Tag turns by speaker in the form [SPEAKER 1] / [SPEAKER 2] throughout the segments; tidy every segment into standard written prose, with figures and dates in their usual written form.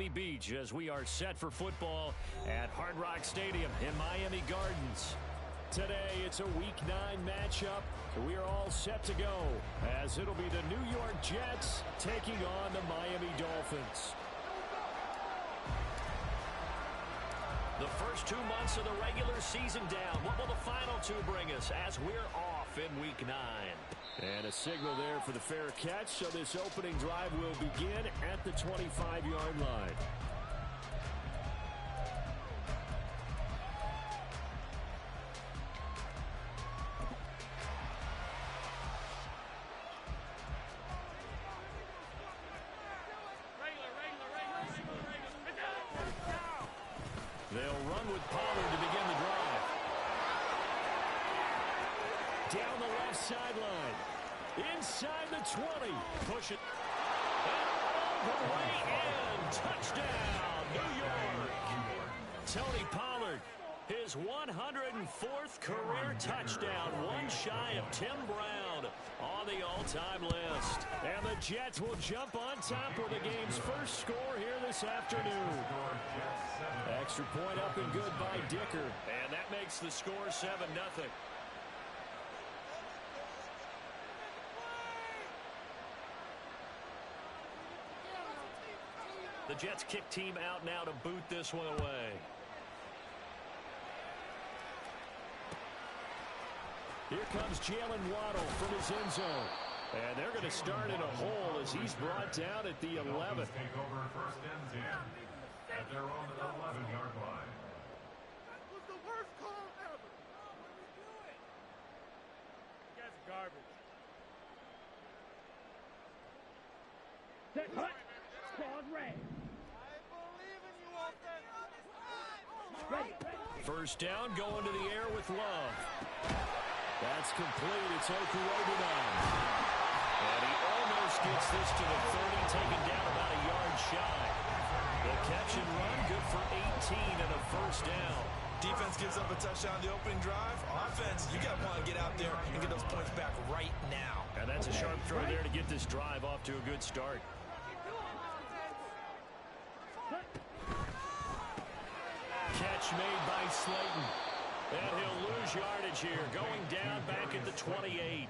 [SPEAKER 1] Beach as we are set for football at Hard Rock Stadium in Miami Gardens. Today, it's a Week 9 matchup. We are all set to go as it'll be the New York Jets taking on the Miami Dolphins. The first 2 months of the regular season down. What will the final two bring us as we're off in Week 9? And a signal there for the fair catch, so this opening drive will begin at the 25-yard line. They'll run with Pollard to begin the drive. Down the left sideline. Inside the 20. Push it. And all the way in. Touchdown, New York. Tony Pollard, his 104th career touchdown. One shy of Tim Brown on the all-time list. And the Jets will jump on top with the game's first score here this afternoon. Extra point up and good by Dicker. And that makes the score 7-0. The Jets kick team out now to boot this one away. Here comes Jalen Waddle from his end zone. And they're going to start in a hole as he's brought down at the 11th.
[SPEAKER 2] Take over first and 10 at their own 11-yard line.
[SPEAKER 3] That was the worst call ever. Oh, what are we doing? You guys are garbage.
[SPEAKER 4] Set, hut, squad red.
[SPEAKER 3] I believe in you, offense.
[SPEAKER 4] Ready.
[SPEAKER 1] First down, going to the air with Love. That's complete. It's Okurobunan. And he almost gets this to the 30, taken down about a yard shy. The catch and run, good for 18 and a first down.
[SPEAKER 5] Defense gives up a touchdown the opening drive. Offense, you got to want to get out there and get those points back right now.
[SPEAKER 1] And that's a sharp throw there to get this drive off to a good start. Catch made by Slayton. And he'll lose yardage here, going down back at the 28.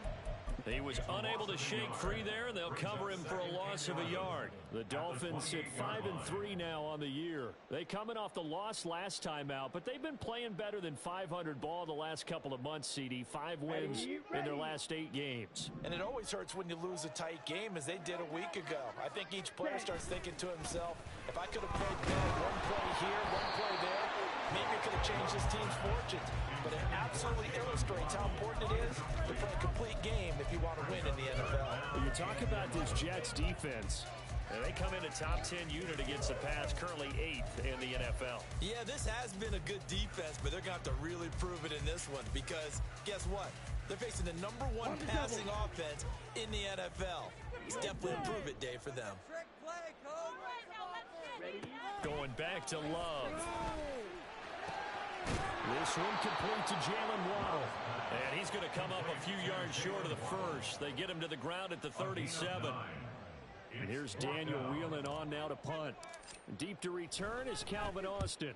[SPEAKER 1] He was unable to shake free there, and they'll cover him for a loss of a yard. The Dolphins sit 5-3 now on the year. They coming off the loss last time out, but they've been playing better than 500 ball the last couple of months, CD. 5 wins in their last 8 games.
[SPEAKER 5] And it always hurts when you lose a tight game, as they did a week ago. I think each player starts thinking to himself, if I could have played better, one play here, one play there, maybe it could have changed this team's fortunes. But it absolutely illustrates how important it is to play a complete game if you want to win in the NFL.
[SPEAKER 1] You talk about this Jets defense. And they come in a top 10 unit against the pass, currently 8th in the NFL.
[SPEAKER 5] Yeah, this has been a good defense, but they're going to have to really prove it in this one because guess what? They're facing the #1 passing offense in the NFL. It's definitely a prove it day for them.
[SPEAKER 3] Trick play, coach.
[SPEAKER 1] Going back to Love. This one complete to Jalen Waddle. And he's going to come up a few yards short of the first. They get him to the ground at the 37. And here's Daniel wheeling on now to punt. Deep to return is Calvin Austin.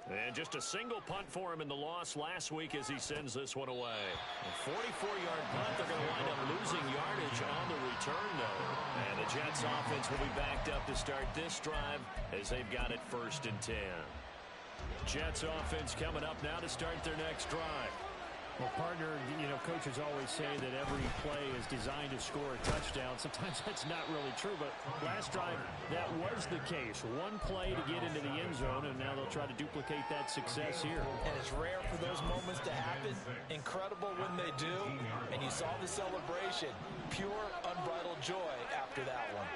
[SPEAKER 1] And just a single punt for him in the loss last week as he sends this one away. A 44-yard punt. They're going to wind up losing yardage on the return, though. And the Jets offense will be backed up to start this drive as they've got it 1st and 10. Jets offense coming up now to start their next drive. Well, partner, you know, coaches always say that every play is designed to score a touchdown. Sometimes that's not really true, but last drive, that was the case. One play to get into the end zone, and now they'll try to duplicate that success here.
[SPEAKER 5] And it's rare for those moments to happen. Incredible when they do. And you saw the celebration. Pure, unbridled joy after that one.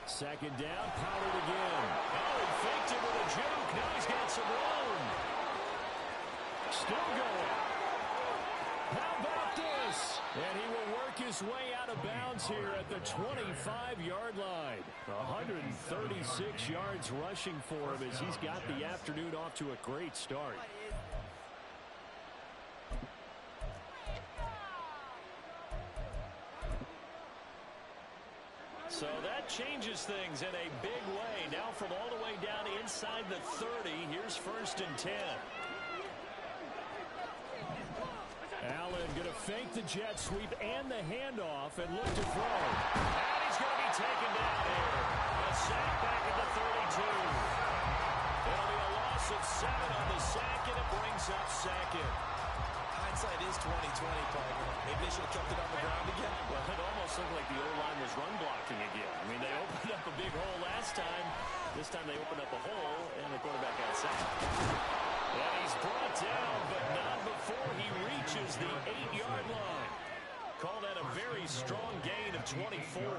[SPEAKER 1] Second down, Pollard again. Oh, he faked it with a juke. Now he's got some room. Still going. How about this? And he will work his way out of bounds here at the 25-yard line. 136 yards rushing for him as he's got the afternoon off to a great start. So that changes things in a big way. Now from all the way down inside the 30, here's 1st and 10. Allen going to fake the jet sweep and the handoff and look to throw. And he's going to be taken down here. A sack back at the 32. It'll be a loss of 7 on the sack, and it brings up 2nd.
[SPEAKER 5] Hindsight is 20/20, partner. Maybe they should have kept it on the ground again.
[SPEAKER 1] Well, it almost looked like the O-line was run blocking again. I mean, they opened up a big hole last time. This time they opened up a hole, and the quarterback got sacked. And he's brought down, but not before he reaches the 8-yard line. Call that a very strong gain of 24.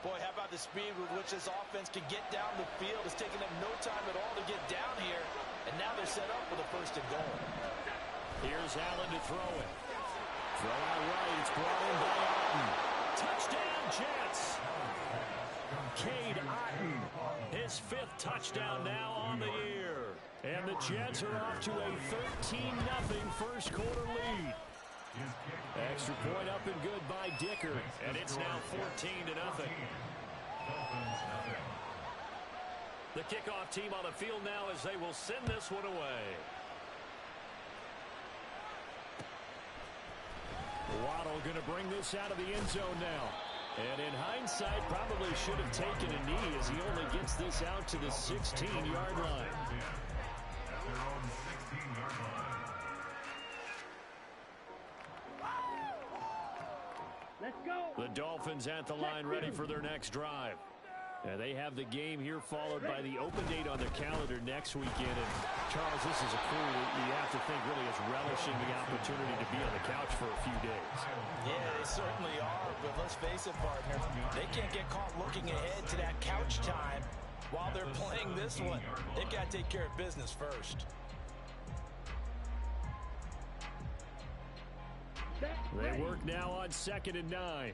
[SPEAKER 5] Boy, how about the speed with which this offense can get down the field? It's taken them no time at all to get down here, and now they're set up for the 1st and goal.
[SPEAKER 1] Here's Allen to throw it. Throw out right. It's brought in by Otten. Touchdown, Jets. Cade Otten, his 5th touchdown now on the year. And the Jets are off to a 13-0 first quarter lead. Extra point up and good by Dicker. And it's now 14-0. The kickoff team on the field now as they will send this one away. Waddle going to bring this out of the end zone now. And in hindsight, probably should have taken a knee as he only gets this out to the 16-yard line.
[SPEAKER 4] Let's go.
[SPEAKER 1] The Dolphins at the line ready for their next drive. They have the game here followed by the open date on their calendar next weekend. And Charles, this is a crew that you have to think really is relishing the opportunity to be on the couch for a few days.
[SPEAKER 5] Yeah, they certainly are, but let's face it, partner, they can't get caught looking ahead to that couch time while they're playing this one. They've got to take care of business first.
[SPEAKER 1] They work now on 2nd and 9.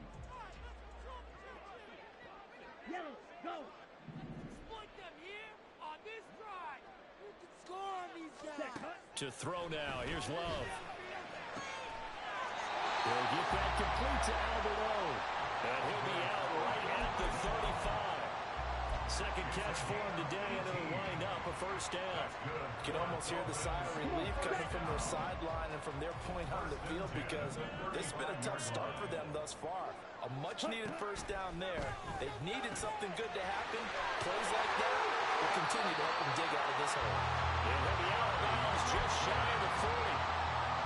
[SPEAKER 4] Yellow, go.
[SPEAKER 3] Exploit them here on this drive. You can score on these guys.
[SPEAKER 1] To throw now. Here's Love. They'll get that complete to Albert O. And he'll be out right at the 35. Second catch for him today, and it'll wind up a 1st down.
[SPEAKER 5] You can almost hear the sigh of relief coming from their sideline and from their point on the field because this has been a tough start for them thus far. A much-needed 1st down there. They've needed something good to happen. Plays like that will continue to help them dig out of this hole.
[SPEAKER 1] And he'll be out of bounds just shy of the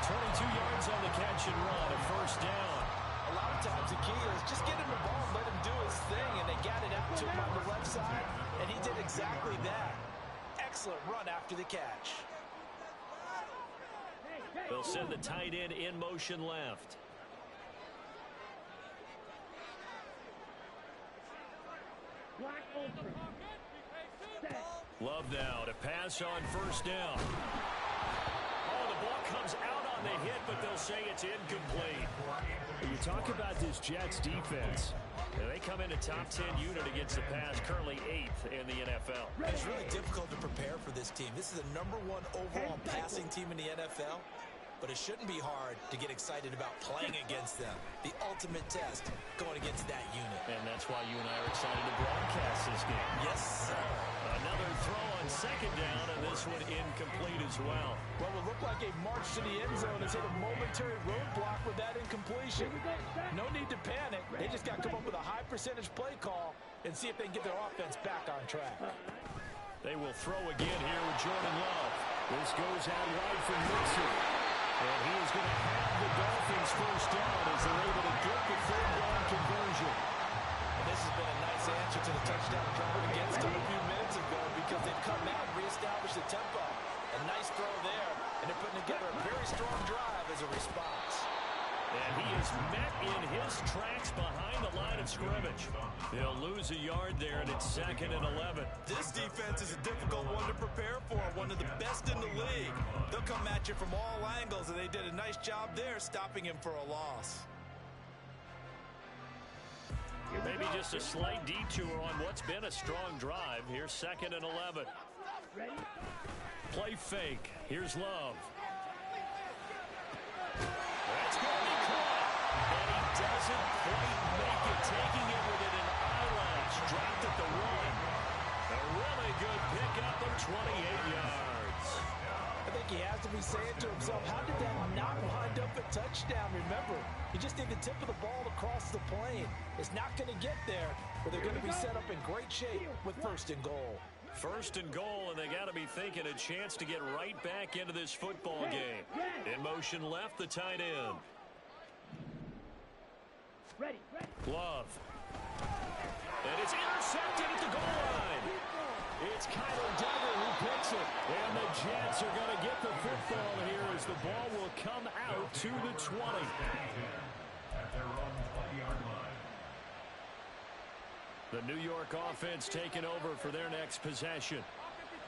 [SPEAKER 1] 40. 22 yards on the catch and run, a 1st down.
[SPEAKER 5] A lot of times the key is just get him the ball and let him do his thing, and they got it out to him on the left side, and he did exactly that. Excellent run after the catch.
[SPEAKER 1] They'll send the tight end in motion left.
[SPEAKER 4] Block open. Set.
[SPEAKER 1] Love now to pass on 1st down. Oh, the ball comes out on the hit, but they'll say it's incomplete. You talk about this Jets defense. They come in a top 10 unit against the pass, currently 8th in the NFL.
[SPEAKER 5] It's really difficult to prepare for this team. This is the #1 overall passing team in the NFL, but it shouldn't be hard to get excited about playing against them. The ultimate test going against that unit.
[SPEAKER 1] And that's why you and I are excited to broadcast this game.
[SPEAKER 5] Yes, sir.
[SPEAKER 1] Another throw on 2nd down, and this one incomplete as well.
[SPEAKER 5] What would look like a march to the end zone has hit a momentary roadblock with that incompletion. No need to panic. They just got to come up with a high percentage play call and see if they can get their offense back on track.
[SPEAKER 1] They will throw again here with Jordan Love. This goes out wide for Mixon. And he is going to have the Dolphins 1st down as they're able to get the 3rd down conversion.
[SPEAKER 5] And this has been a nice answer to the touchdown drive against them a few minutes ago because they've come out and reestablished the tempo. A nice throw there, and they're putting together a very strong drive as a response.
[SPEAKER 1] And he is met in his tracks behind the line of scrimmage. They'll lose a yard there, and it's 2nd and 11.
[SPEAKER 5] This defense is a difficult one to prepare for, one of the best in the league. They'll come at you from all angles, and they did a nice job there stopping him for a loss.
[SPEAKER 1] Maybe just a slight detour on what's been a strong drive. Here's 2nd and 11.
[SPEAKER 4] Ready?
[SPEAKER 1] Play fake. Here's Love. That's going to be caught. And he doesn't quite make it, taking it within an eyelash. good pickup of 28 yards.
[SPEAKER 5] I think he has to be saying to himself, how did that not wind up a touchdown? Remember, you just need the tip of the ball to cross the plane. It's not going to get there, but they're going to be set up in great shape with 1st and goal.
[SPEAKER 1] 1st and goal, and they got to be thinking a chance to get right back into this football game. In motion left, the tight end.
[SPEAKER 4] Ready.
[SPEAKER 1] Love. And it's intercepted at the goal line. It's Kyler Duggar who picks it. And the Jets are going to get the football here as the ball will come out to the 20.
[SPEAKER 2] At their own 20-yard line.
[SPEAKER 1] The New York offense taking over for their next possession.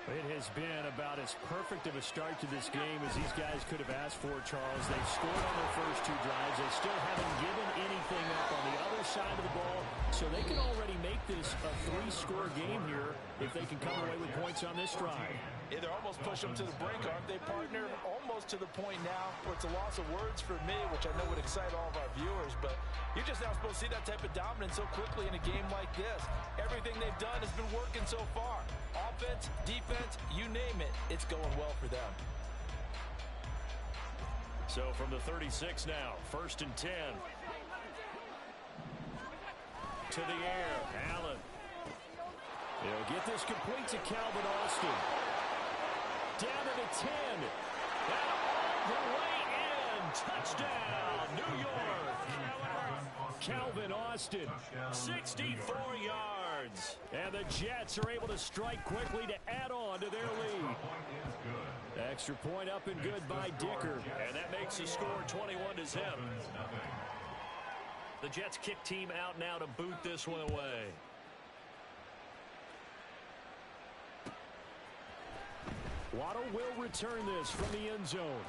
[SPEAKER 1] It has been about as perfect of a start to this game as these guys could have asked for, Charles. They've scored on their first 2 drives. They still haven't given anything up on the other side of the ball, so they can already make this a 3-score game here if they can come away with points on this drive.
[SPEAKER 5] Yeah, they're almost pushing them to the brink, aren't they, partner? Almost to the point now where it's a loss of words for me, which I know would excite all of our viewers, but you're just not supposed to see that type of dominance so quickly in a game like this. Everything they've done has been working so far. Offense, defense, you name it, it's going well for them.
[SPEAKER 1] So from the 36 now, 1st and 10. To the air, Allen. He'll get this complete to Calvin Austin. Down to the 10. And all the way in. Touchdown, New York. Calvin Austin, 64 yards. And the Jets are able to strike quickly to add on to their lead. Extra point up and good by Dicker. And that makes the score 21-0. The Jets kick team out now to boot this one away. Waddle will return this from the end zone.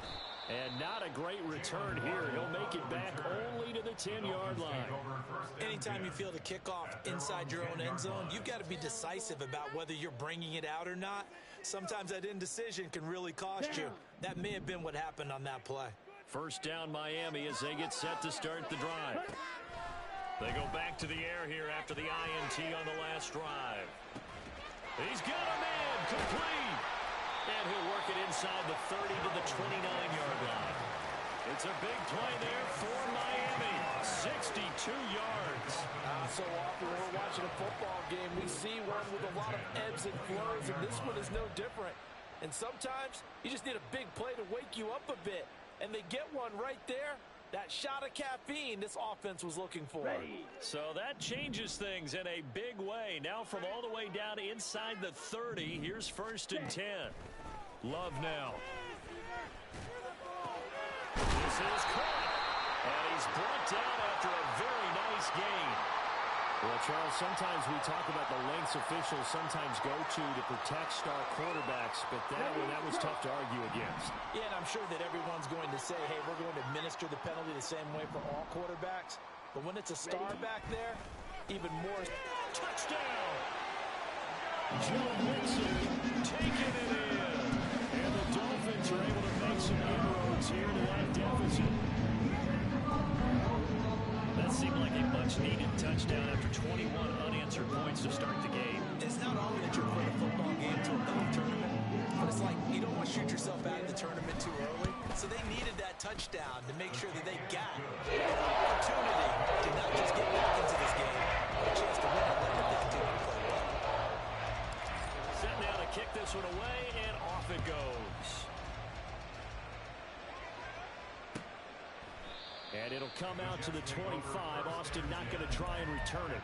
[SPEAKER 1] And not a great return here. He'll make it back only to the 10-yard line.
[SPEAKER 5] Anytime you feel the kickoff inside your own end zone, you've got to be decisive about whether you're bringing it out or not. Sometimes that indecision can really cost you. That may have been what happened on that play.
[SPEAKER 1] First down Miami as they get set to start the drive. They go back to the air here after the INT on the last drive. He's got a man complete. And he'll work it inside the 30 to the 29-yard line. It's a big play there for Miami. 62 yards.
[SPEAKER 5] So often when we're watching a football game, we see one with a lot of ebbs and flows, and this one is no different. And sometimes you just need a big play to wake you up a bit. And they get one right there. That shot of caffeine this offense was looking for.
[SPEAKER 1] So that changes things in a big way. Now from all the way down inside the 30, here's 1st and 10. Love now. This is caught. And he's brought down after a very nice gain. Well, Charles, sometimes we talk about the lengths officials sometimes go to protect star quarterbacks, but that was tough to argue against.
[SPEAKER 5] Yeah, and I'm sure that everyone's going to say, hey, we're going to administer the penalty the same way for all quarterbacks. But when it's a star back there, even more.
[SPEAKER 1] Touchdown! Joe Mixon taking it in. And the Dolphins are able to make some inroads here to that deficit. That seemed like a much-needed touchdown after 21 unanswered points to start the game.
[SPEAKER 5] It's not only that you're playing a football game to a golf tournament, but it's like you don't want to shoot yourself out of the tournament too early. So they needed that touchdown to make sure that they got the opportunity to not just get back into this game, but a chance to win it later if they continue to play well.
[SPEAKER 1] Set now to kick this one away, and off it goes. And it'll come out to the 25. Austin not going to try and return it.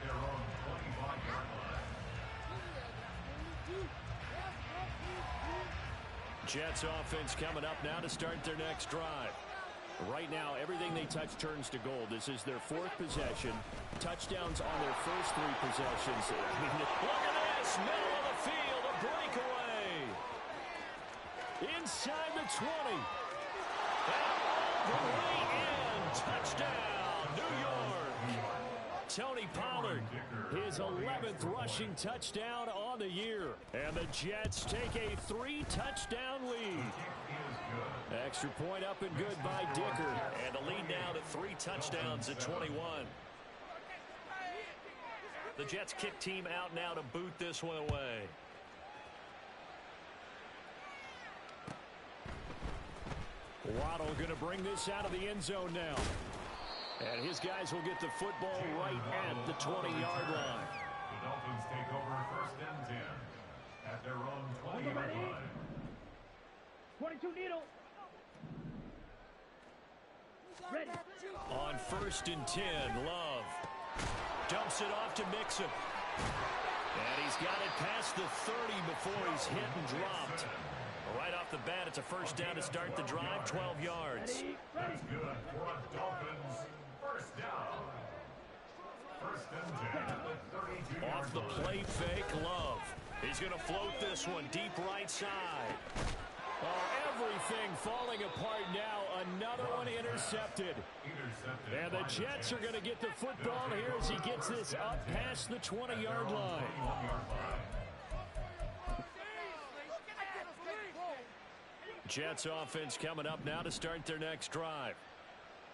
[SPEAKER 1] Jets offense coming up now to start their next drive. Right now, everything they touch turns to gold. This is their 4th possession. Touchdowns on their first 3 possessions. Look at this! Middle of the field, a breakaway. Inside the 20. And all the way in. Touchdown, New York. Tony Pollard, his 11th rushing touchdown on the year. And the Jets take a 3-touchdown lead. Extra point up and good by Dicker. And the lead now to 3 touchdowns at 21. The Jets kick team out now to boot this one away. Waddle going to bring this out of the end zone now. And his guys will get the football right at the 20-yard line.
[SPEAKER 2] The Dolphins take over 1st and 10 at their own 20-yard line.
[SPEAKER 4] 22 needle. Ready.
[SPEAKER 1] On 1st and 10, Love dumps it off to Mixon. And he's got it past the 30 before he's hit and dropped. Right off the bat, it's a first down to start the drive, 12 yards.
[SPEAKER 2] That's good for a Dolphins 1st down. 1st and 10 at the 32-yard
[SPEAKER 1] Off the play fake, Love. He's going to float this one deep right side. Oh, everything falling apart now. Another one intercepted. And the Jets are going to get the football here as he gets this up past the 20-yard line. Jets offense coming up now to start their next drive.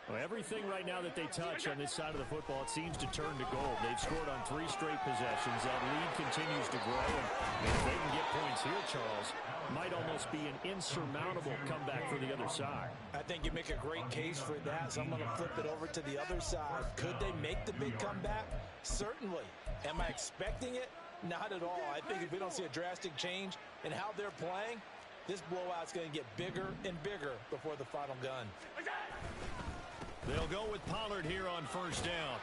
[SPEAKER 1] Well, everything right now that they touch on this side of the football, it seems to turn to gold. They've scored on 3 straight possessions. That lead continues to grow. And if they can get points here, Charles, might almost be an insurmountable comeback for the other side.
[SPEAKER 5] I think you make a great case for that, so I'm going to flip it over to the other side. Could they make the big comeback? Certainly. Am I expecting it? Not at all. I think if we don't see a drastic change in how they're playing, this blowout's going to get bigger and bigger before the final gun.
[SPEAKER 1] They'll go with Pollard here on 1st down.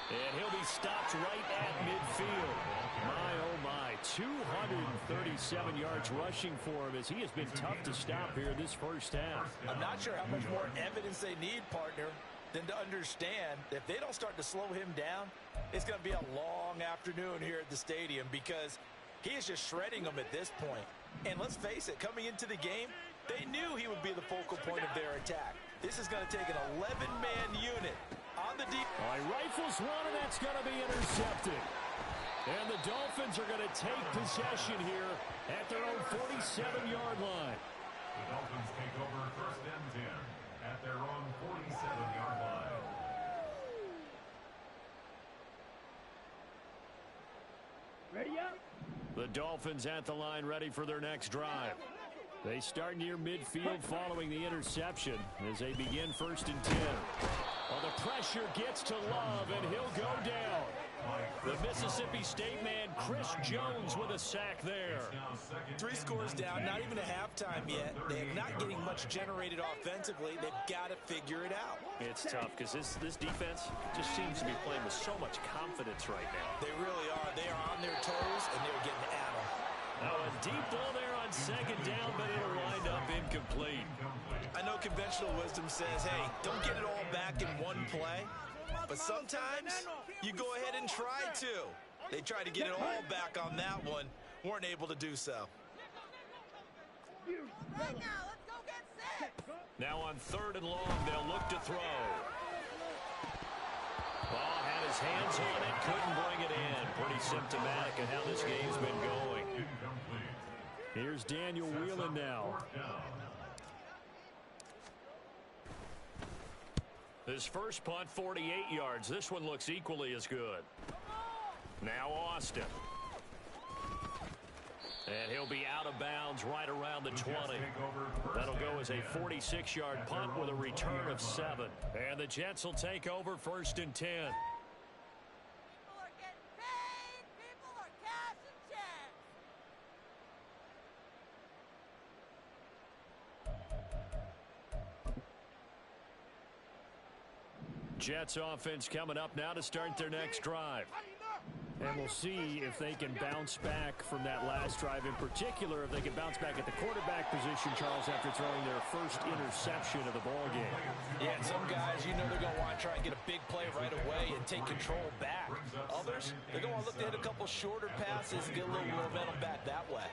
[SPEAKER 1] And he'll be stopped right at midfield. My, oh my, 237 yards rushing for him as he has been tough to stop here this first half.
[SPEAKER 5] I'm not sure how much more evidence they need, partner, than to understand that if they don't start to slow him down, it's going to be a long afternoon here at the stadium because he is just shredding them at this point. And let's face it, coming into the game, they knew he would be the focal point of their attack. This is going to take an 11-man unit on the deep.
[SPEAKER 1] All right, rifles one, and that's going to be intercepted. And the Dolphins are going to take possession here at their own 47-yard line.
[SPEAKER 2] The Dolphins take over 1st and 10 at their own 47-yard line.
[SPEAKER 4] Ready up.
[SPEAKER 1] The Dolphins at the line ready for their next drive. They start near midfield following the interception as they begin 1st and 10. Well, the pressure gets to Love, and he'll go down. The Mississippi State man, Chris Jones, with a sack there.
[SPEAKER 5] 3 scores down, not even a halftime yet. They're not getting much generated offensively. They've got to figure it out.
[SPEAKER 1] It's tough because this defense just seems to be playing with so much confidence right now.
[SPEAKER 5] They really are. They are on their toes, and they're getting at them.
[SPEAKER 1] Now a deep ball there on 2nd down, but it'll wind up incomplete.
[SPEAKER 5] I know conventional wisdom says, hey, don't get it all back in one play. But sometimes you go ahead and try to. They tried to get it all back on that one. Weren't able to do so.
[SPEAKER 6] Right now, let's go get set.
[SPEAKER 1] Now on 3rd and long, they'll look to throw. Ball had his hands on it, couldn't bring it in. Pretty symptomatic of how this game's been going. Here's Daniel Whelan now. His first punt, 48 yards. This one looks equally as good. Now Austin. And he'll be out of bounds right around the 20. That'll go as a 46-yard punt with a return of 7. And the Jets will take over 1st and 10.
[SPEAKER 6] People are getting paid. People are cashing checks.
[SPEAKER 1] Jets offense coming up now to start their next drive. And we'll see if they can bounce back from that last drive. In particular, if they can bounce back at the quarterback position, Charles, after throwing their first interception of the ball game.
[SPEAKER 5] Yeah, and some guys, you know they're going to want to try and get a big play right away and take control back. Others, they're going to look to hit a couple shorter passes and get a little momentum back that way.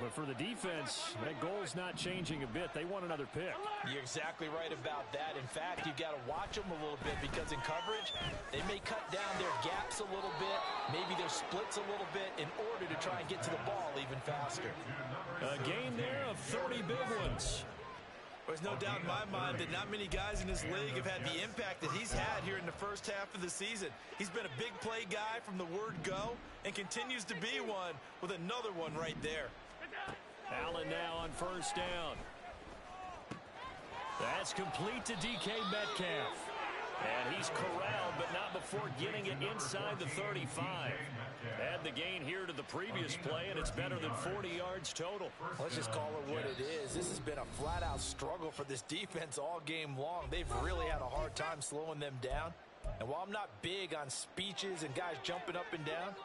[SPEAKER 1] But for the defense, that goal's not changing a bit. They want another pick.
[SPEAKER 5] You're exactly right about that. In fact, you've got to watch them a little bit because in coverage, they may cut down their gaps a little bit, maybe their splits a little bit in order to try and get to the ball even faster.
[SPEAKER 1] A game there of 30 big ones.
[SPEAKER 5] There's no doubt in my mind that not many guys in this league have had the impact that he's had here in the first half of the season. He's been a big play guy from the word go and continues to be one with another one right there.
[SPEAKER 1] Allen now on 1st down. That's complete to DK Metcalf. And he's corralled, but not before getting it inside the 35. Add the gain here to the previous play, and it's better than 40 yards total.
[SPEAKER 5] Let's just call it what it is. This has been a flat-out struggle for this defense all game long. They've really had a hard time slowing them down. And while I'm not big on speeches and guys jumping up and down,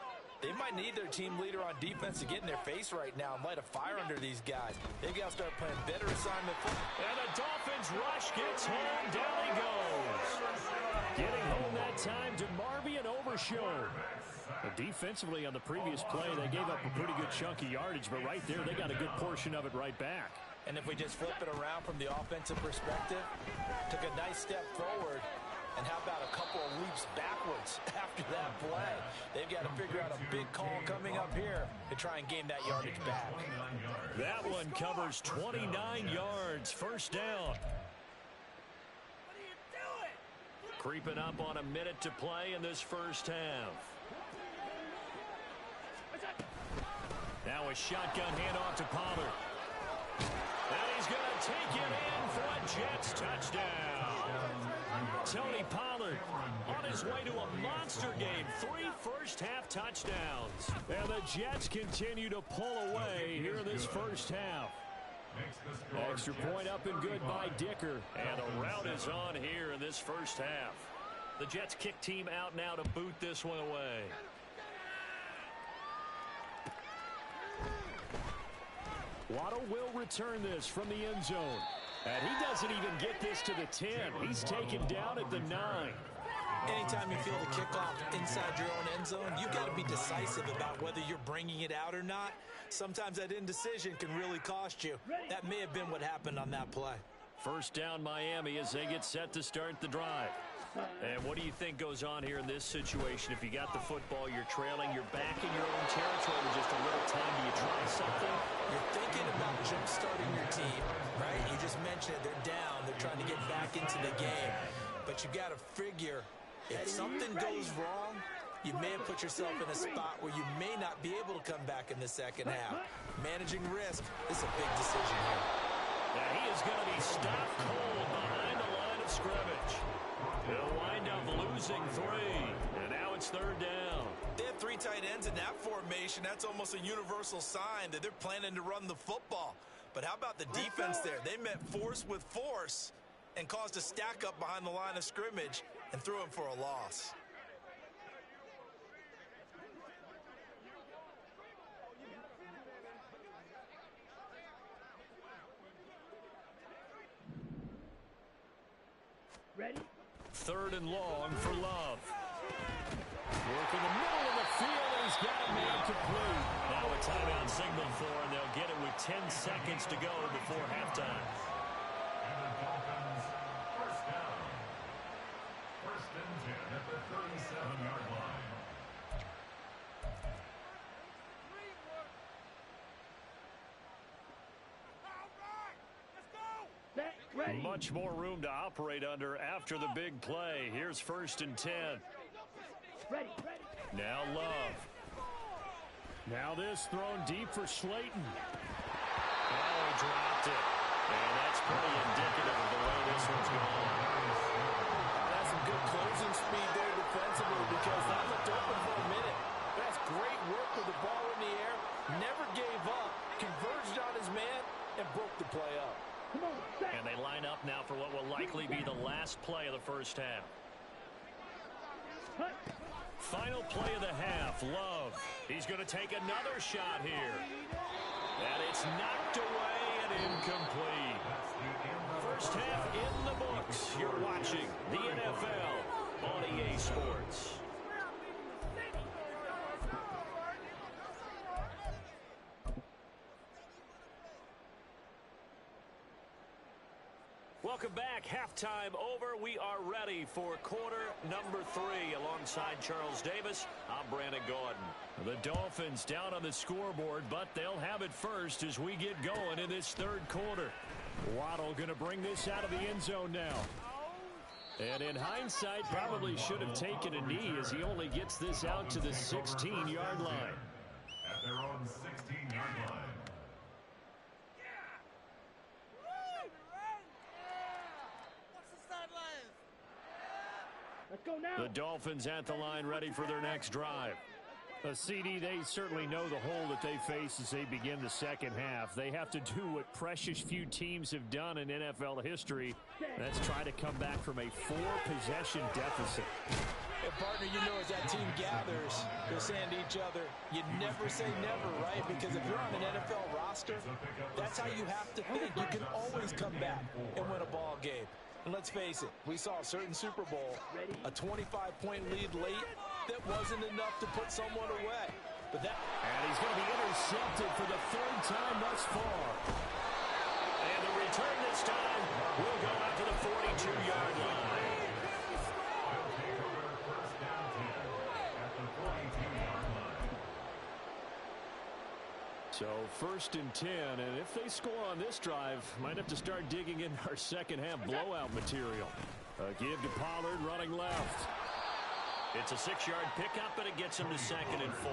[SPEAKER 5] they might need their team leader on defense to get in their face right now and light a fire under these guys. They got to start playing better assignment football.
[SPEAKER 1] And the Dolphins rush gets home. Down he goes. Getting home that time to Marvion Overshow. Defensively on the previous play, they gave up a pretty good chunk of yardage, but right there, they got a good portion of it right back.
[SPEAKER 5] And if we just flip it around from the offensive perspective, took a nice step forward, and how about a couple of leaps backwards after that play? They've got to figure out a big call coming up here to try and gain that yardage back.
[SPEAKER 1] That one covers 29 yards, first down. Creeping up on a minute to play in this first half. Now a shotgun handoff to Pollard. And he's going to take it in for a Jets touchdown. Tony Pollard on his way to a monster game. 3 first-half touchdowns. And the Jets continue to pull away here in this first half. Extra point up and good by Dicker. And the route is on here in this first half. The Jets kick team out now to boot this one away. Waddle will return this from the end zone. And he doesn't even get this to the 10. He's taken down at the 9.
[SPEAKER 5] Anytime you feel the kickoff inside your own end zone, you've got to be decisive about whether you're bringing it out or not. Sometimes that indecision can really cost you. That may have been what happened on that play.
[SPEAKER 1] First down Miami as they get set to start the drive. And what do you think goes on here in this situation? If you got the football, you're trailing, you're back in your own territory with just a little time. Do you try something?
[SPEAKER 5] You're thinking about jump-starting your team, right? You just mentioned it. They're down. They're trying to get back into the game. But you got to figure, if something goes wrong, you may have put yourself in a spot where you may not be able to come back in the second half. Managing risk is a big decision here.
[SPEAKER 1] Now he is going to be stopped cold behind the line of scrimmage. He'll wind up losing 3. And now it's third down.
[SPEAKER 5] They have 3 tight ends in that formation. That's almost a universal sign that they're planning to run the football. But how about the defense there? They met force with force and caused a stack up behind the line of scrimmage and threw him for a loss.
[SPEAKER 4] Ready?
[SPEAKER 1] Third and long for Love. Work in the middle of the field, and he's got a man complete. Now a timeout signal for, and they'll get it with 10 seconds to go before halftime.
[SPEAKER 2] And the Dolphins, first down. First and 10 at the 37-yard line.
[SPEAKER 4] Set. Ready.
[SPEAKER 1] Much more room to operate under after the big play. Here's first and 10.
[SPEAKER 4] Ready. Ready.
[SPEAKER 1] Now Love. Now this thrown deep for Slayton. Oh, he dropped it. And that's pretty indicative of the way this one's going.
[SPEAKER 5] That's some good closing speed there defensively because that looked open for a minute. That's great work with the ball in the air. Never gave up. Converged on his man and broke the play up.
[SPEAKER 4] Come on. Set.
[SPEAKER 1] And they line up now for what will likely be the last play of the first half.
[SPEAKER 4] Hut.
[SPEAKER 1] Final play of the half, Love. He's going to take another shot here. And it's knocked away and incomplete. First half in the books. You're watching the NFL on EA Sports. Welcome back. Halftime over. We are ready for quarter number 3. Alongside Charles Davis, I'm Brandon Gordon. The Dolphins down on the scoreboard, but they'll have it first as we get going in this third quarter. Waddle going to bring this out of the end zone now. And in hindsight, probably should have taken a knee as he only gets this out to the 16-yard line.
[SPEAKER 2] At their own 16-yard line.
[SPEAKER 4] Let's go now.
[SPEAKER 1] The Dolphins at the line ready for their next drive. A CD, they certainly know the hole that they face as they begin the second half. They have to do what precious few teams have done in NFL history. That's try to come back from a 4-possession deficit.
[SPEAKER 5] And partner, you know, as that team gathers, they're saying to each other, you never say never, right? Because if you're on an NFL roster, that's how you have to think. You can always come back and win a ball game. And let's face it, we saw a certain Super Bowl, a 25-point lead late that wasn't enough to put someone away. But that,
[SPEAKER 1] and he's going to be intercepted for the 3rd time thus far. And the return this time will go out to the 42-yard line. So 1st and 10, and if they score on this drive, might have to start digging in our second half blowout material. Give to Pollard running left. It's a 6-yard pickup, but it gets him to 2nd and 4.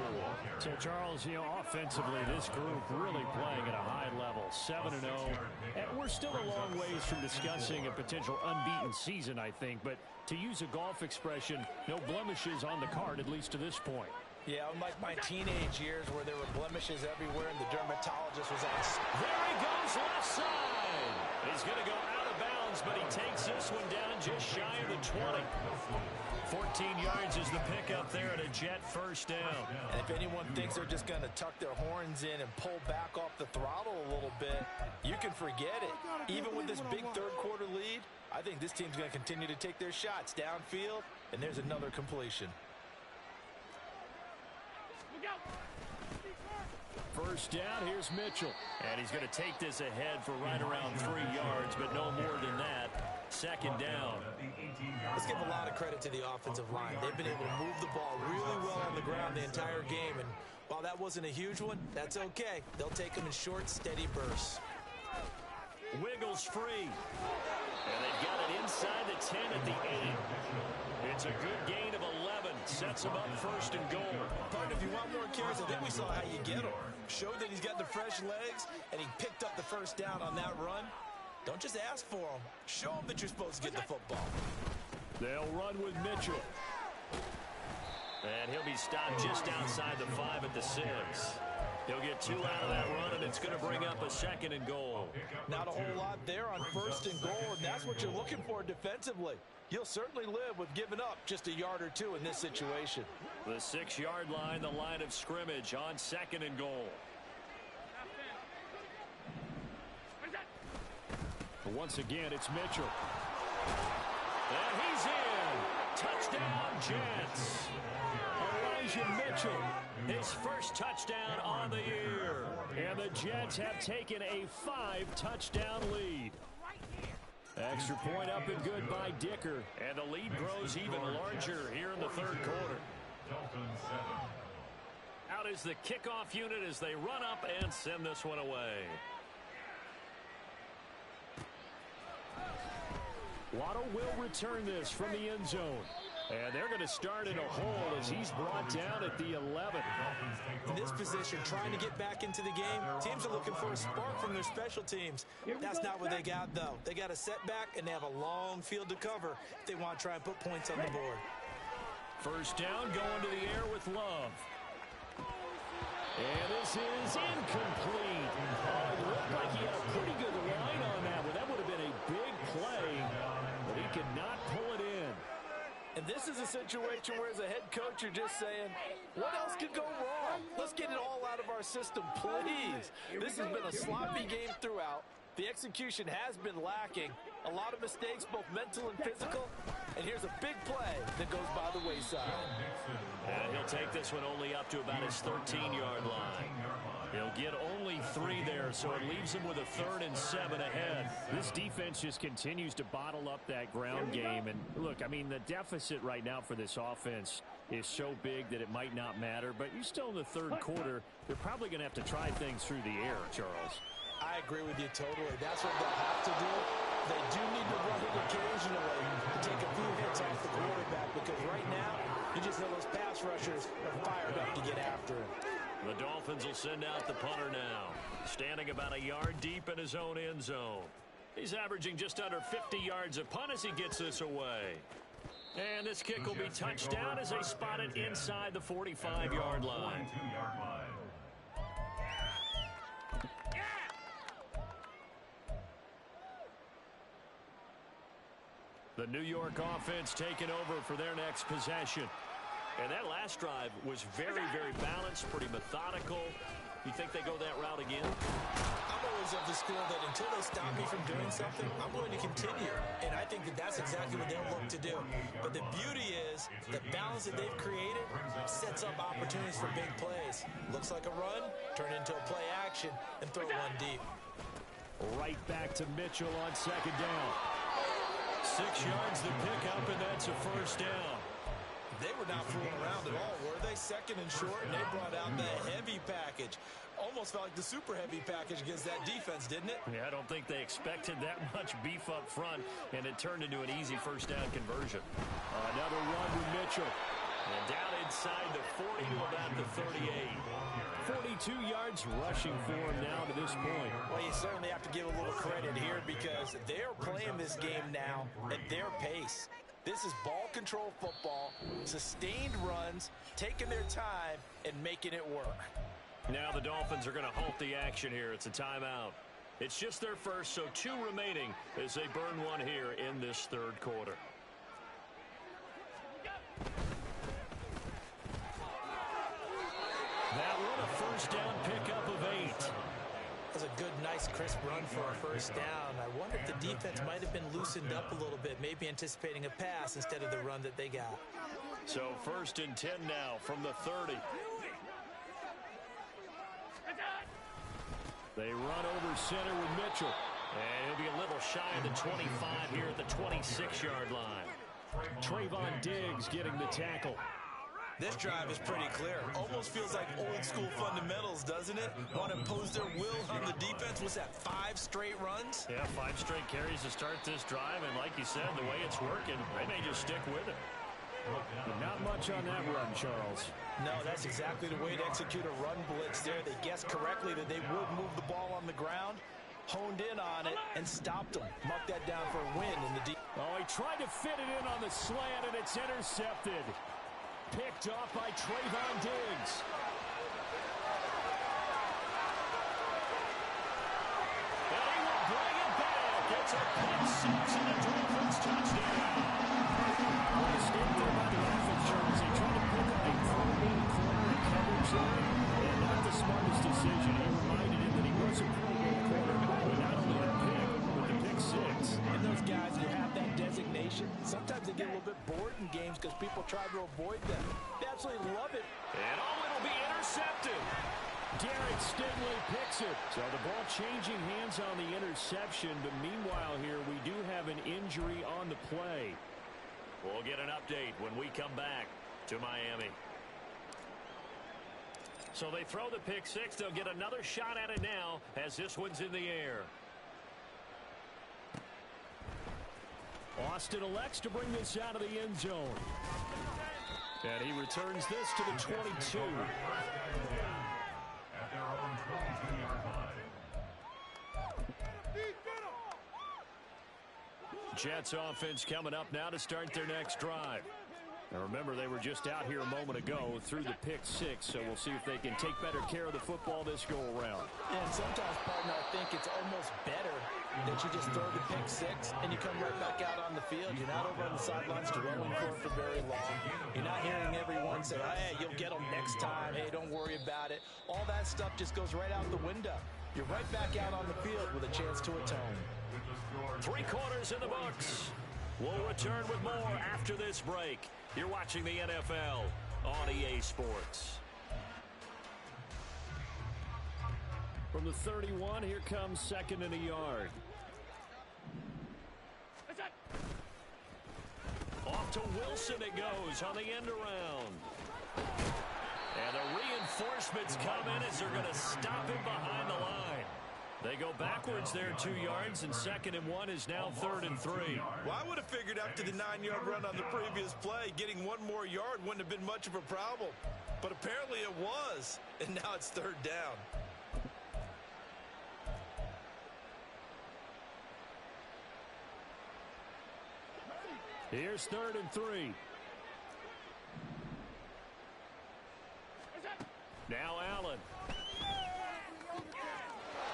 [SPEAKER 1] So, Charles, you know, offensively, this group really playing at a high level, 7-0. And we're still a long ways from discussing a potential unbeaten season, I think. But to use a golf expression, no blemishes on the card, at least to this point.
[SPEAKER 5] yeah, unlike my teenage years where there were blemishes everywhere and the dermatologist was on.
[SPEAKER 1] There he goes, left side. He's going to go out of bounds, but he takes this one down just shy of the 20. 14 yards is the pickup there at a Jet 1st down.
[SPEAKER 5] And if anyone thinks they're just going to tuck their horns in and pull back off the throttle a little bit, you can forget it. Even with this big 3rd quarter lead, I think this team's going to continue to take their shots downfield, and there's another completion.
[SPEAKER 1] 1st down, here's Mitchell. And he's going to take this ahead for right around 3 yards, but no more than that. 2nd down.
[SPEAKER 5] Let's give a lot of credit to the offensive line. They've been able to move the ball really well on the ground the entire game, and while that wasn't a huge one, that's okay. They'll take them in short, steady bursts.
[SPEAKER 1] Wiggles free. And they've got it inside the 10 at the 8. It's a good gain of 11. Sets him up 1st and goal.
[SPEAKER 5] Partner, if you want more carries, I think we saw how you get him. Showed that he's got the fresh legs, and he picked up the 1st down on that run. Don't just ask for him. Show him that you're supposed to get the football.
[SPEAKER 1] They'll run with Mitchell. And he'll be stopped just outside the 5 at the 6. He'll get 2 out of that run, and it's going to bring up a 2nd and goal.
[SPEAKER 5] Not a whole lot there on 1st and goal, and that's what you're looking for defensively. You'll certainly live with giving up just a yard or 2 in this situation.
[SPEAKER 1] The 6-yard line, the line of scrimmage on 2nd and goal. But once again, it's Mitchell. And he's in. Touchdown, Jets. Elijah Mitchell, his 1st touchdown on the year. And the Jets have taken a 5-touchdown lead. Extra point up and good by Dicker. And the lead grows even larger here in the 3rd quarter. Out is the kickoff unit as they run up and send this one away. Waddle will return this from the end zone. And they're going to start in a hole as he's brought down at the 11.
[SPEAKER 5] In this position, trying to get back into the game, teams are looking for a spark from their special teams. That's not what they got, though. They got a setback, and they have a long field to cover if they want to try and put points on the board.
[SPEAKER 1] 1st down, going to the air with Love. And this is incomplete. It looked like he had a pretty good line on that one. That would have been a big play, but he could not pull it in.
[SPEAKER 5] And this is a situation where as a head coach you're just saying, what else could go wrong? Let's get it all out of our system, please. This has been a sloppy game throughout. The execution has been lacking. A lot of mistakes, both mental and physical. And here's a big play that goes by the wayside.
[SPEAKER 1] And he'll take this one only up to about his 13-yard line. He'll get only 3 there, so it leaves him with a 3rd and 7 ahead. This defense just continues to bottle up that ground game. And look, I mean, the deficit right now for this offense is so big that it might not matter. But you're still in the 3rd quarter. They're probably going to have to try things through the air, Charles.
[SPEAKER 5] I agree with you totally. That's what they'll have to do. They do need to run it occasionally to take a few hits off the quarterback, because right now, you just know those pass rushers are fired up to get after him.
[SPEAKER 1] The Dolphins will send out the punter now, standing about a yard deep in his own end zone. He's averaging just under 50 yards a punt as he gets this away. And this kick will be touched down as they spot it inside the 45-yard line.
[SPEAKER 2] 42-yard line.
[SPEAKER 1] The New York offense taking over for their next possession. And that last drive was very, very balanced, pretty methodical. You think they go that route again?
[SPEAKER 5] I'm always of the school that until they stop me from doing something, I'm going to continue. And I think that that's exactly what they'll look to do. But the beauty is the balance that they've created sets up opportunities for big plays. Looks like a run, turn into a play action, and throw one deep.
[SPEAKER 1] Right back to Mitchell on second down. 6 yards to pick up, and that's a first down.
[SPEAKER 5] They were not fooling around at all, were they? Second and short, and they brought out the heavy package. Almost felt like the super heavy package against that defense, didn't it?
[SPEAKER 1] Yeah, I don't think they expected that much beef up front, and it turned into an easy first down conversion. Another run with Mitchell. And down inside the 40 to about the 38. 42 yards rushing for him now to this point.
[SPEAKER 5] Well, you certainly have to give a little credit here because they're playing this game now at their pace. This is ball control football, sustained runs, taking their time, and making it work.
[SPEAKER 1] Now the Dolphins are going to halt the action here. It's a timeout. It's just their first, so 2 remaining as they burn one here in this third quarter. That one a first down pickup of 8.
[SPEAKER 5] That was a good, nice, crisp run for a first down. I wonder if the defense might have been loosened up a little bit, maybe anticipating a pass instead of the run that they got.
[SPEAKER 1] So first and 10 now from the 30. They run over center with Mitchell. And he'll be a little shy of the 25 here at the 26-yard line. Trayvon Diggs getting the tackle.
[SPEAKER 5] This drive is pretty clear. Almost feels like old school fundamentals, doesn't it? Want to impose their will on the defense. What's that, 5 straight runs?
[SPEAKER 1] Yeah, 5 straight carries to start this drive. And like you said, the way it's working, they may just stick with it. Not much on that run, Charles.
[SPEAKER 5] No, that's exactly the way to execute a run blitz there. They guessed correctly that they would move the ball on the ground, honed in on it, and stopped them. Marked that down for a win in the deep.
[SPEAKER 1] Oh, he tried to fit it in on the slant, and it's intercepted. Picked off by Trayvon Diggs. And he will bring it back. It's a pick 6 and a Dolphins touchdown. Well, the mistake there by the offense, Charles. They tried to pick up a full-in corner in coverage there, and not the smartest decision. He reminded him that he was a Pro Bowl corner, but not only the pick, but the pick 6.
[SPEAKER 5] And those guys who have that designation, sometimes they get a little bit bored in games because people try to avoid them. They absolutely love it.
[SPEAKER 1] And it'll be intercepted. Derek Stingley picks it. So the ball changing hands on the interception, but meanwhile here we do have an injury on the play. We'll get an update when we come back to Miami. So they throw the pick 6. They'll get another shot at it now as this one's in the air. Austin elects to bring this out of the end zone. And he returns this to the 22.
[SPEAKER 2] At their own 22-yard line.
[SPEAKER 1] Jets offense coming up now to start their next drive. Now remember, they were just out here a moment ago through the pick 6, so we'll see if they can take better care of the football this go around.
[SPEAKER 5] And sometimes, partner, I think it's almost better that you just throw the pick 6 and you come right back out on the field. You're not over on the sidelines dwelling for very long. You're not hearing everyone say, hey, you'll get them next time. Hey, don't worry about it. All that stuff just goes right out the window. You're right back out on the field with a chance to atone.
[SPEAKER 1] 3 quarters in the books. We'll return with more after this break. You're watching the NFL on EA Sports. From the 31, here comes second and a yard. Off to Wilson it goes on the end around. And the reinforcements come in as they're going to stop him behind the line. They go backwards there 2 yards, and 2nd and 1 is now 3rd and 3.
[SPEAKER 5] Well, I would have figured after the 9-yard run on the previous play, getting 1 more yard wouldn't have been much of a problem. But apparently it was, and now it's 3rd down.
[SPEAKER 1] Here's 3rd and 3. Now Allen.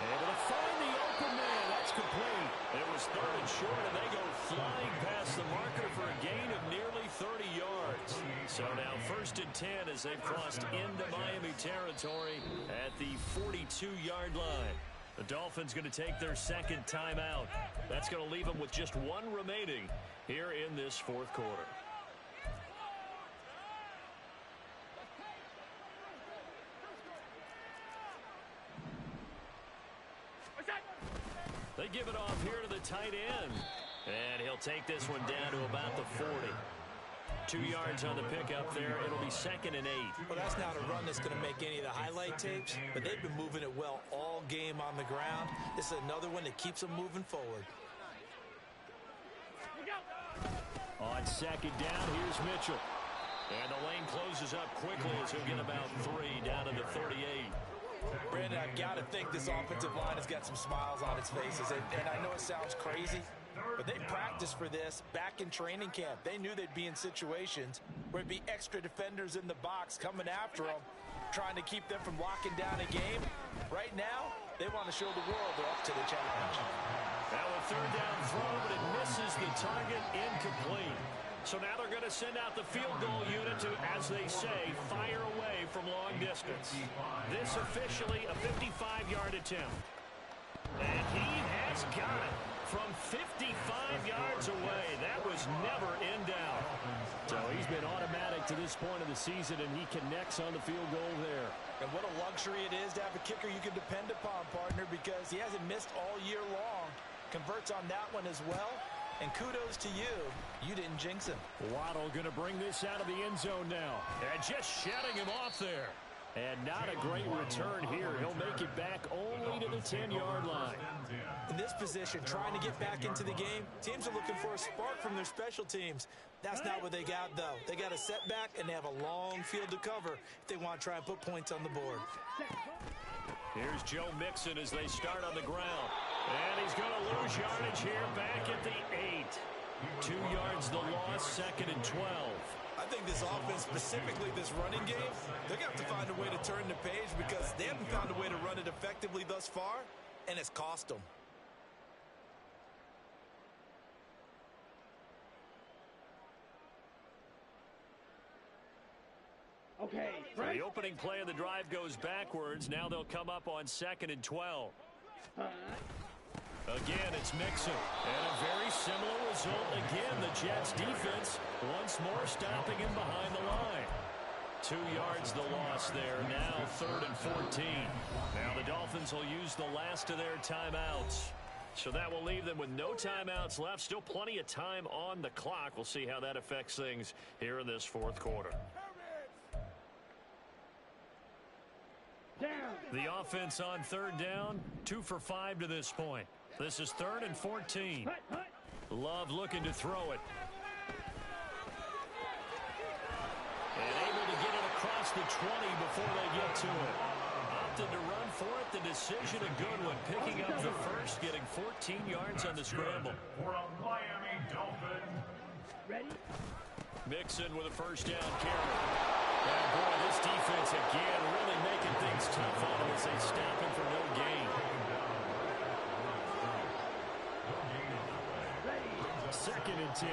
[SPEAKER 1] Able to find the open man. That's complete. It was 3rd and short, and they go flying past the marker for a gain of nearly 30 yards. So now 1st and 10 as they've crossed into Miami territory at the 42-yard line. The Dolphins going to take their 2nd timeout. That's going to leave them with just 1 remaining here in this 4th quarter. They give it off here to the tight end. And he'll take this one down to about the 40. 2 yards on the pickup there. It'll be 2nd and 8.
[SPEAKER 5] Well, that's not a run that's going to make any of the highlight tapes, but they've been moving it well all game on the ground. This is another one that keeps them moving forward.
[SPEAKER 1] On 2nd down, here's Mitchell. And the lane closes up quickly as he'll get about 3 down to the 38.
[SPEAKER 5] Brandon, I've got to think this offensive line has got some smiles on its faces. And I know it sounds crazy, but they practiced for this back in training camp. They knew they'd be in situations where it'd be extra defenders in the box coming after them, trying to keep them from locking down a game. Right now, they want to show the world they're up to the challenge.
[SPEAKER 1] Now a 3rd down throw, but it misses the target, incomplete. So now they're going to send out the field goal unit to, as they say, fire away from long distance. This officially a 55-yard attempt. And he has got it from 55 yards away. That was never in doubt. So he's been automatic to this point of the season, and he connects on the field goal there.
[SPEAKER 5] And what a luxury it is to have a kicker you can depend upon, partner, because he hasn't missed all year long. Converts on that one as well. And kudos to you. You didn't jinx him.
[SPEAKER 1] Waddle going to bring this out of the end zone now. And just shutting him off there. And not a great return here. He'll make it back only to the 10-yard line.
[SPEAKER 5] In this position, trying to get back into the game, teams are looking for a spark from their special teams. That's not what they got, though. They got a setback, and they have a long field to cover if they want to try and put points on the board.
[SPEAKER 1] Here's Joe Mixon as they start on the ground. And he's going to lose yardage here back at the 8. 2 yards the loss, 2nd and 12.
[SPEAKER 5] I think this offense, specifically this running game, they're going to have to find a way to turn the page because they haven't found a way to run it effectively thus far, and it's cost them.
[SPEAKER 4] Okay,
[SPEAKER 1] So the opening play of the drive goes backwards. Now they'll come up on 2nd and 12. Again, it's Mixon. And a very similar result. Again, the Jets defense once more stopping him behind the line. 2 yards the loss there. Now 3rd and 14. Now the Dolphins will use the last of their timeouts. So that will leave them with no timeouts left. Still plenty of time on the clock. We'll see how that affects things here in this 4th quarter.
[SPEAKER 4] down.
[SPEAKER 1] The offense on 3rd down, 2 for 5 to this point. This is 3rd and 14. Love looking to throw it. And able to get it across the 20 before they get to it. Opted to run for it. The decision a good one. Picking up the first, getting 14 yards on the scramble.
[SPEAKER 2] For a Miami Dolphin.
[SPEAKER 4] Ready?
[SPEAKER 1] Mixon with a 1st down carry. And boy, this defense again really making things tough on him as they stop him for no gain.
[SPEAKER 4] Ready?
[SPEAKER 1] 2nd and 10.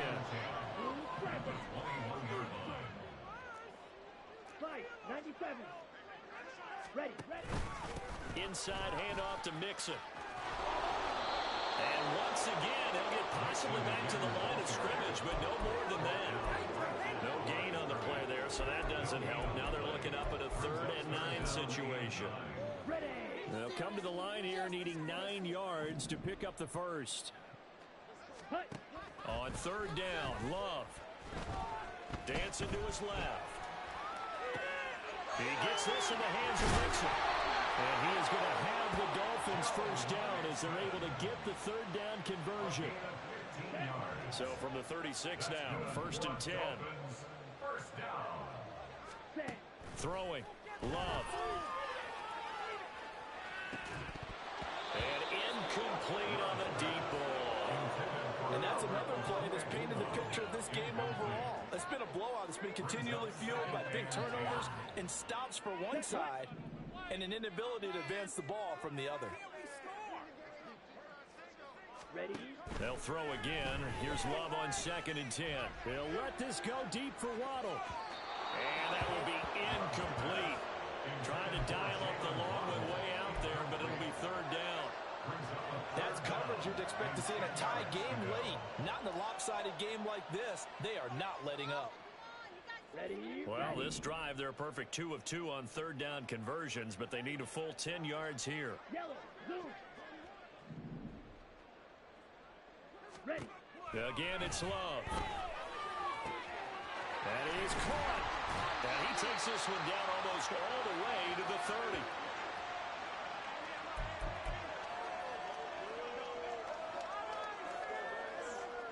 [SPEAKER 4] Fight. 97. Ready.
[SPEAKER 1] Inside handoff to Mixon. And once again, he'll get possibly back to the line of scrimmage, but no more than that. No gain on the play there, so that doesn't help. Now they're looking up at a 3rd and 9 situation.
[SPEAKER 4] Ready.
[SPEAKER 1] They'll come to the line here needing 9 yards to pick up the first.
[SPEAKER 4] Hut.
[SPEAKER 1] On 3rd down, Love. Dancing to his left. He gets this in the hands of Mixon. And he is going to have the Dolphins 1st down as they're able to get the 3rd down conversion. So from the 36 now, 1st and 10.
[SPEAKER 2] First down.
[SPEAKER 4] Set.
[SPEAKER 1] Throwing. Love. And incomplete on the deep ball.
[SPEAKER 5] And that's a another play that's painted the picture of this game overall. It's been a blowout that's been continually fueled by big turnovers and stops for one side and an inability to advance the ball from the other.
[SPEAKER 4] Ready?
[SPEAKER 1] They'll throw again. Here's Love on 2nd and 10. They'll let this go deep for Waddle. And that would be incomplete. Trying to dial up the long one way out there, but it'll be 3rd down.
[SPEAKER 5] That's coverage you'd expect to see in a tie game late. Not in a lopsided game like this. They are not letting up.
[SPEAKER 4] Ready?
[SPEAKER 1] Well, this drive, they're a perfect 2 of 2 on 3rd down conversions, but they need a full 10 yards here.
[SPEAKER 4] Yellow. Zoom. Ready.
[SPEAKER 1] Again, it's Love. That is caught. And he takes this one down almost all the way to the 30.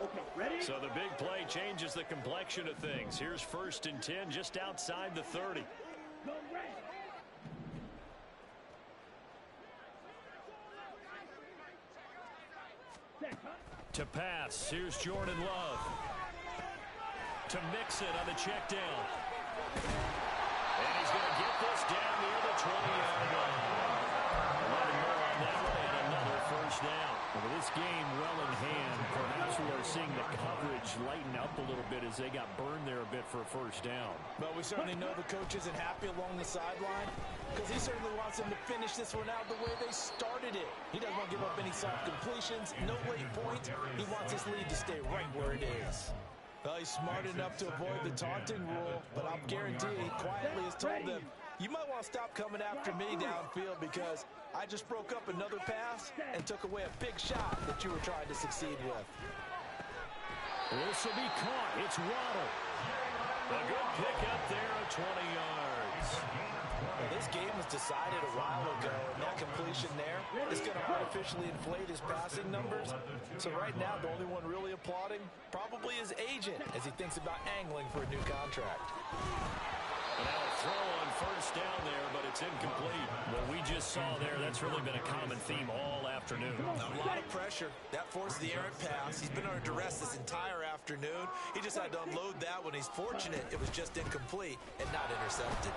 [SPEAKER 4] Okay, ready?
[SPEAKER 1] So the big play changes the complexion of things. Here's 1st and 10 just outside the 30.
[SPEAKER 4] Go red. Set, huh?
[SPEAKER 1] To pass, here's Jordan Love. To mix it on the check down. And he's going to get this down near the 20-yard line. 11 more on that one and another 1st down. Well, this game well in hand. Perhaps we are seeing the coverage lighten up a little bit as they got burned there a bit for a 1st down.
[SPEAKER 5] But we certainly know the coach isn't happy along the sideline because he certainly wants them to finish this one out the way they started it. He doesn't want to give up any soft completions, no late points. He wants his lead to stay right where it is. Well, he's smart enough to avoid the taunting rule, but I'll guarantee he quietly has told them, you might want to stop coming after me downfield because I just broke up another pass and took away a big shot that you were trying to succeed with.
[SPEAKER 1] This will be caught. It's Waddle. A good pick up there of 20 yards.
[SPEAKER 5] Well, this game was decided a while ago, and that completion there is going to artificially inflate his passing numbers. So right now, the only one really applauding probably his agent as he thinks about angling for a new contract.
[SPEAKER 1] And now a throw on 1st down there, but it's incomplete. What we just saw there, that's really been a common theme all afternoon.
[SPEAKER 5] A lot of pressure. That forced the errant pass. He's been under duress this entire afternoon. He just had to unload that when he's fortunate it was just incomplete and not intercepted.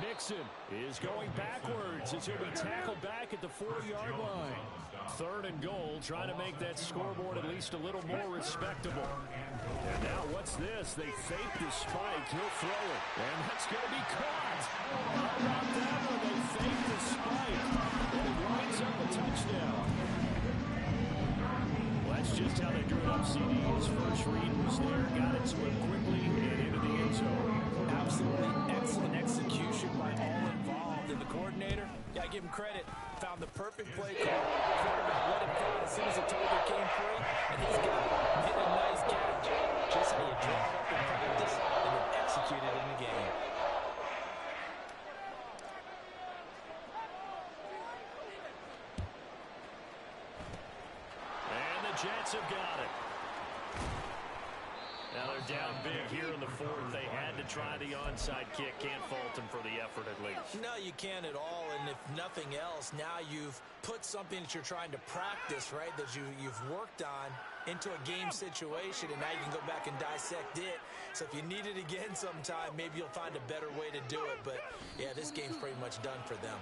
[SPEAKER 1] Mixon is going backwards as he'll be tackled back at the 4-yard line. 3rd and goal, trying to make that scoreboard at least a little more respectable. And now what's this? They fake the spike. He'll throw it. And that's going to be caught. How about that one? They fake the spike. And it winds up a touchdown. Well, that's just how they drew it up. CD's first read was there. Got it to him quickly and into the end zone.
[SPEAKER 5] Absolutely excellent execution by all involved. And the coordinator, yeah, I give him credit, found the perfect play call. Quarterback let him down as soon as the tailback came free, and he's got it. Hit a nice catch. Just how you draw it up in practice and then execute it in the game.
[SPEAKER 1] And the Jets have got it. Now they're down big here in the 4th. They had to try the onside kick. Can't fault them for the effort at least.
[SPEAKER 5] No, you can't at all. And if nothing else, now you've put something that you're trying to practice, right, that you've worked on into a game situation, and now you can go back and dissect it. So if you need it again sometime, maybe you'll find a better way to do it. But, yeah, this game's pretty much done for them.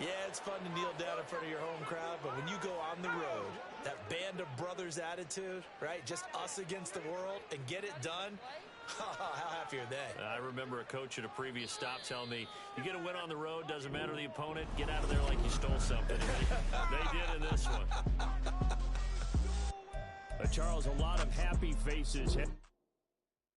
[SPEAKER 5] Yeah, it's fun to kneel down in front of your home crowd, but when you go on the road, that band of brothers attitude, right, just us against the world, and get it done, how happy are they?
[SPEAKER 1] I remember a coach at a previous stop telling me, you get a win on the road, doesn't matter the opponent, get out of there like you stole something. They did in this one. Charles, a lot of happy faces.